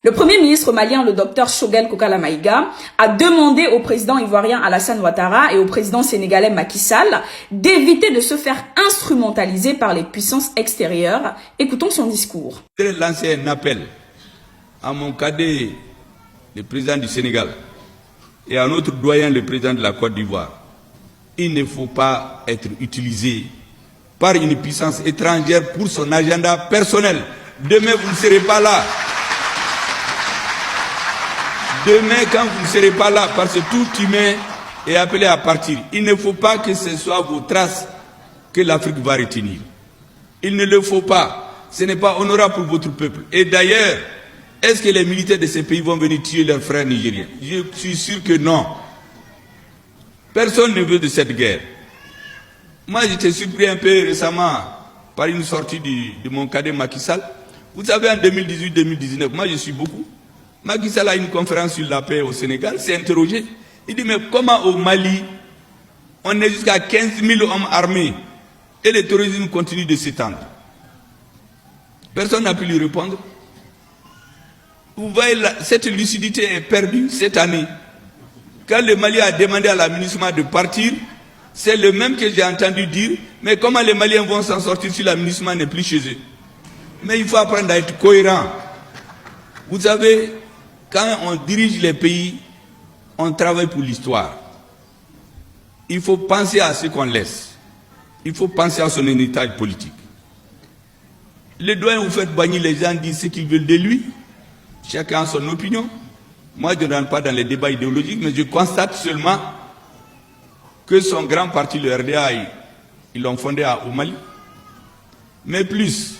Le premier ministre malien, le docteur Choguel Kokala Maïga, a demandé au président ivoirien Alassane Ouattara et au président sénégalais Macky Sall d'éviter de se faire instrumentaliser par les puissances extérieures. Écoutons son discours. Je vais lancer un appel à mon cadet, le président du Sénégal, et à notre doyen, le président de la Côte d'Ivoire. Il ne faut pas être utilisé par une puissance étrangère pour son agenda personnel. Demain, vous ne serez pas là. Demain, quand vous ne serez pas là, parce que tout humain est appelé à partir, il ne faut pas que ce soit vos traces que l'Afrique va retenir. Il ne le faut pas. Ce n'est pas honorable pour votre peuple. Et d'ailleurs, est-ce que les militaires de ces pays vont venir tuer leurs frères nigériens? Je suis sûr que non. Personne ne veut de cette guerre. Moi, j'étais surpris un peu récemment par une sortie de mon cadet Macky Sall. Vous savez, en 2018-2019, moi je suis beaucoup. Macky Sall a une conférence sur la paix au Sénégal, s'est interrogé. Il dit, mais comment au Mali, on est jusqu'à 15 000 hommes armés et le terrorisme continue de s'étendre? Personne n'a pu lui répondre. Vous voyez, cette lucidité est perdue cette année. Quand le Mali a demandé à la MINUSMA de partir, c'est le même que j'ai entendu dire, mais comment les Maliens vont s'en sortir si la MINUSMA n'est plus chez eux? Mais il faut apprendre à être cohérent. Vous savez, quand on dirige les pays, on travaille pour l'histoire. Il faut penser à ce qu'on laisse. Il faut penser à son héritage politique. Les doyens, vous faites bagner, les gens disent ce qu'ils veulent de lui. Chacun a son opinion. Moi, je ne rentre pas dans les débats idéologiques, mais je constate seulement que son grand parti, le RDA, ils l'ont fondé au Mali. Mais plus,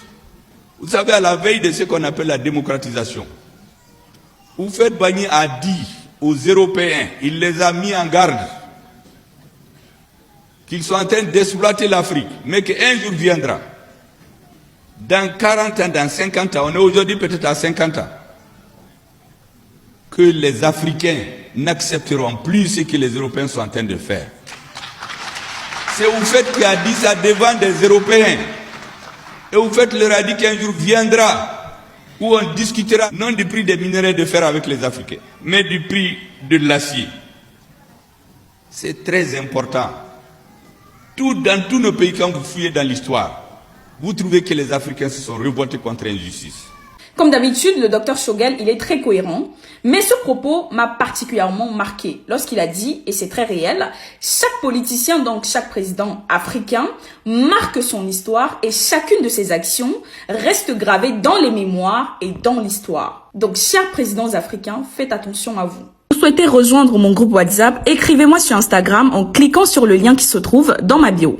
vous savez, à la veille de ce qu'on appelle la démocratisation, vous faites Bagné a dit aux Européens, il les a mis en garde, qu'ils sont en train d'exploiter l'Afrique, mais qu'un jour viendra, dans 40 ans, dans 50 ans, on est aujourd'hui peut-être à 50 ans, que les Africains n'accepteront plus ce que les Européens sont en train de faire. C'est vous faites qui a dit ça devant des Européens. Et vous faites leur a dit qu'un jour viendra où on discutera non du prix des minerais de fer avec les Africains, mais du prix de l'acier. C'est très important. Dans tous nos pays, quand vous fouillez dans l'histoire, vous trouvez que les Africains se sont révoltés contre l'injustice. Comme d'habitude, le docteur Choguel, il est très cohérent, mais ce propos m'a particulièrement marqué lorsqu'il a dit, et c'est très réel, chaque politicien, donc chaque président africain, marque son histoire et chacune de ses actions reste gravée dans les mémoires et dans l'histoire. Donc, chers présidents africains, faites attention à vous. Si vous souhaitez rejoindre mon groupe WhatsApp, écrivez-moi sur Instagram en cliquant sur le lien qui se trouve dans ma bio.